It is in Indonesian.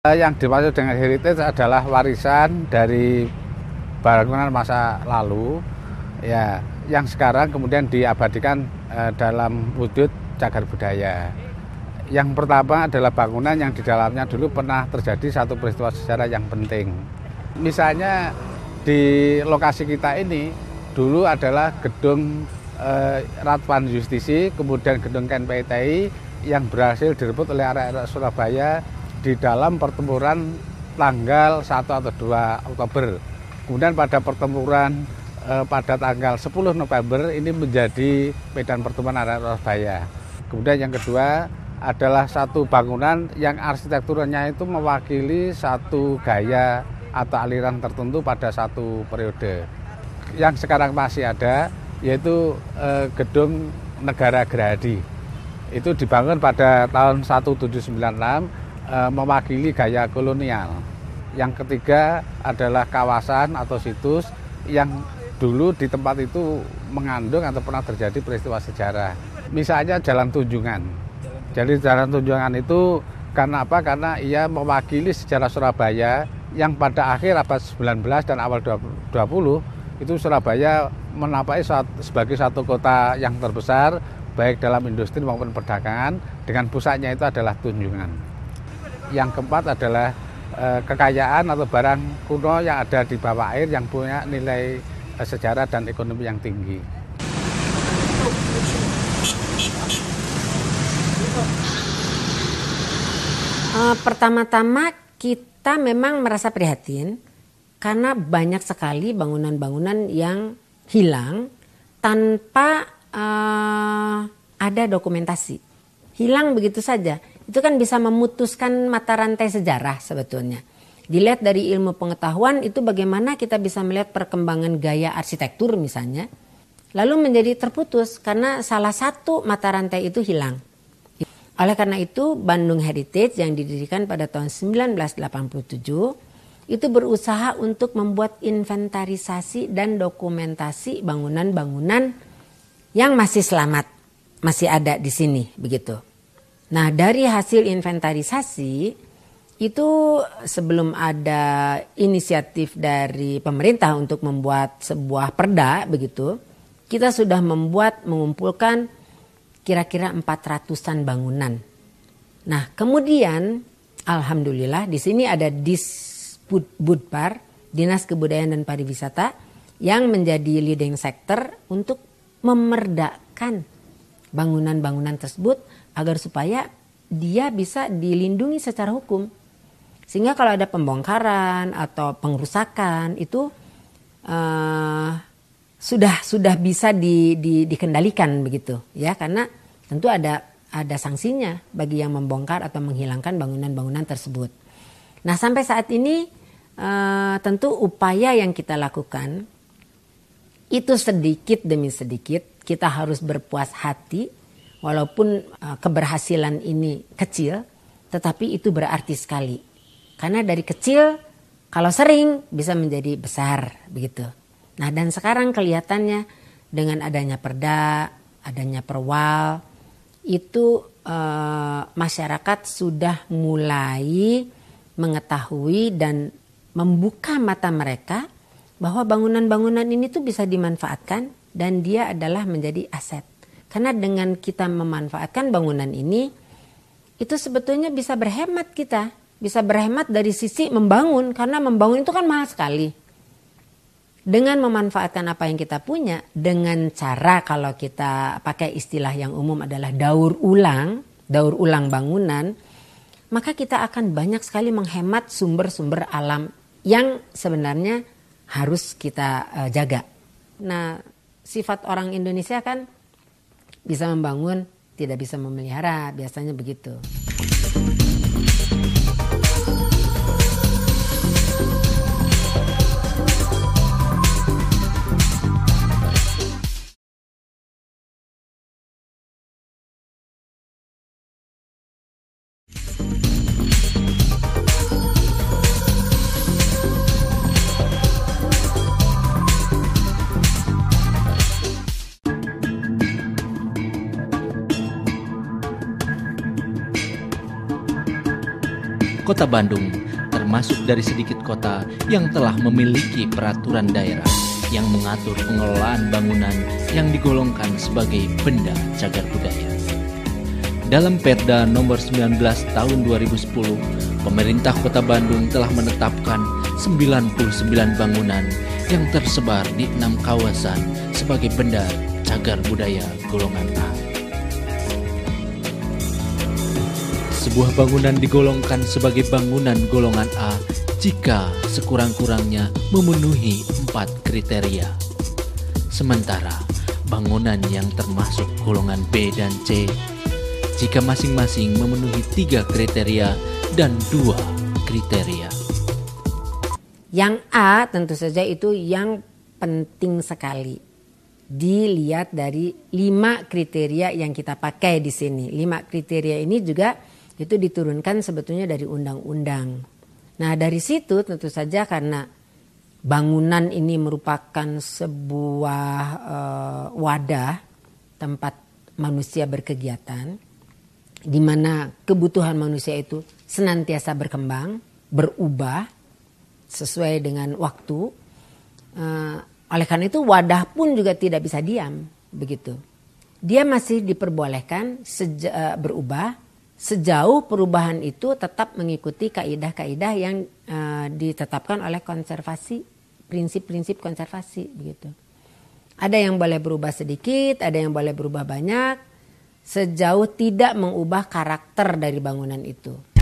Yang dimaksud dengan heritage adalah warisan dari bangunan masa lalu, ya, yang sekarang kemudian diabadikan dalam wujud cagar budaya. Yang pertama adalah bangunan yang di dalamnya dulu pernah terjadi satu peristiwa sejarah yang penting. Misalnya di lokasi kita ini dulu adalah gedung Radwan Justisi, kemudian gedung KNPTI yang berhasil direbut oleh arek-arek Surabaya di dalam pertempuran tanggal 1 atau 2 Oktober. Kemudian pada pertempuran pada tanggal 10 November ini menjadi medan pertemuan arek Surabaya. Kemudian yang kedua adalah satu bangunan yang arsitekturnya itu mewakili satu gaya atau aliran tertentu pada satu periode. Yang sekarang masih ada yaitu gedung Negara Gerahadi. Itu dibangun pada tahun 1796 mewakili gaya kolonial. Yang ketiga adalah kawasan atau situs yang dulu di tempat itu mengandung atau pernah terjadi peristiwa sejarah. Misalnya Jalan Tunjungan. Jadi Jalan Tunjungan itu karena apa? Karena ia mewakili sejarah Surabaya yang pada akhir abad 19 dan awal 20 itu Surabaya menapaki sebagai satu kota yang terbesar baik dalam industri maupun perdagangan, dengan pusatnya itu adalah Tunjungan. Yang keempat adalah kekayaan atau barang kuno yang ada di bawah air yang punya nilai sejarah dan ekonomi yang tinggi. Pertama-tama kita memang merasa prihatin karena banyak sekali bangunan-bangunan yang hilang tanpa ada dokumentasi. Hilang begitu saja. Itu kan bisa memutuskan mata rantai sejarah sebetulnya. Dilihat dari ilmu pengetahuan itu bagaimana kita bisa melihat perkembangan gaya arsitektur misalnya. Lalu menjadi terputus karena salah satu mata rantai itu hilang. Oleh karena itu Bandung Heritage yang didirikan pada tahun 1987 itu berusaha untuk membuat inventarisasi dan dokumentasi bangunan-bangunan yang masih selamat, masih ada di sini begitu. Nah, dari hasil inventarisasi itu sebelum ada inisiatif dari pemerintah untuk membuat sebuah perda begitu, kita sudah mengumpulkan kira-kira 400-an bangunan. Nah, kemudian alhamdulillah di sini ada Disbudpar, Dinas Kebudayaan dan Pariwisata, yang menjadi leading sector untuk memerdakan bangunan-bangunan tersebut agar supaya dia bisa dilindungi secara hukum. Sehingga kalau ada pembongkaran atau pengrusakan itu sudah bisa dikendalikan begitu ya, karena tentu ada sanksinya bagi yang membongkar atau menghilangkan bangunan-bangunan tersebut. Nah, sampai saat ini tentu upaya yang kita lakukan itu sedikit demi sedikit kita harus berpuas hati. Walaupun keberhasilan ini kecil, tetapi itu berarti sekali. Karena dari kecil, kalau sering bisa menjadi besar, begitu. Nah, dan sekarang kelihatannya dengan adanya perda, adanya perwal, itu masyarakat sudah mulai mengetahui dan membuka mata mereka bahwa bangunan-bangunan ini tuh bisa dimanfaatkan dan dia adalah menjadi aset. Karena dengan kita memanfaatkan bangunan ini, itu sebetulnya bisa berhemat kita. Bisa berhemat dari sisi membangun, karena membangun itu kan mahal sekali. Dengan memanfaatkan apa yang kita punya, dengan cara kalau kita pakai istilah yang umum adalah daur ulang bangunan, maka kita akan banyak sekali menghemat sumber-sumber alam yang sebenarnya harus kita jaga. Nah, sifat orang Indonesia kan bisa membangun, tidak bisa memelihara, biasanya begitu. Kota Bandung termasuk dari sedikit kota yang telah memiliki peraturan daerah yang mengatur pengelolaan bangunan yang digolongkan sebagai benda cagar budaya. Dalam Perda nomor 19 tahun 2010, pemerintah Kota Bandung telah menetapkan 99 bangunan yang tersebar di 6 kawasan sebagai benda cagar budaya golongan A. Sebuah bangunan digolongkan sebagai bangunan golongan A jika sekurang-kurangnya memenuhi 4 kriteria. Sementara bangunan yang termasuk golongan B dan C jika masing-masing memenuhi 3 kriteria dan 2 kriteria. Yang A tentu saja itu yang penting sekali. Dilihat dari 5 kriteria yang kita pakai di sini. 5 kriteria ini juga itu diturunkan sebetulnya dari undang-undang. Nah dari situ tentu saja karena bangunan ini merupakan sebuah wadah tempat manusia berkegiatan, di mana kebutuhan manusia itu senantiasa berkembang, berubah sesuai dengan waktu. Oleh karena itu wadah pun juga tidak bisa diam begitu. Dia masih diperbolehkan berubah sejauh perubahan itu tetap mengikuti kaidah-kaidah yang ditetapkan oleh konservasi, prinsip-prinsip konservasi begitu. Ada yang boleh berubah sedikit, ada yang boleh berubah banyak, sejauh tidak mengubah karakter dari bangunan itu.